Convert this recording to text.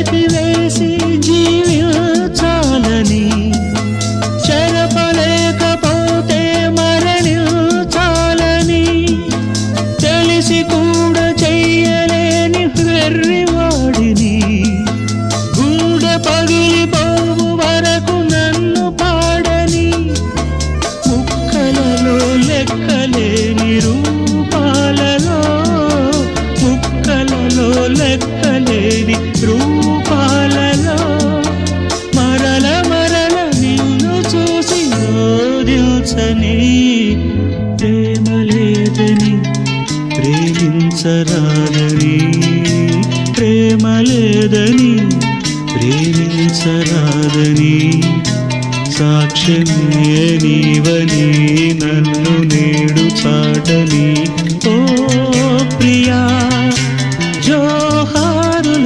చిలిపివేసి జీవించాలని, చెరపలేకపోతే మరణించాలని, తెలిసి కూడా చెయ్యలేని వెర్రివాడిని, గుండె పగిలిపోవు వరకు నన్ను పాడని, ముక్కలలో లెక్కలేని రూపాలలో, ముక్కలలో లెక్కలేని రూపాలలో, మరల మరల నిన్ను చూసి రోదించని, ప్రేమ లేదని ప్రేమించరాదని, ప్రేమ లేదని ప్రేమించరాదని, సాక్ష్యమే నీవని నన్ను నేడు చాటని.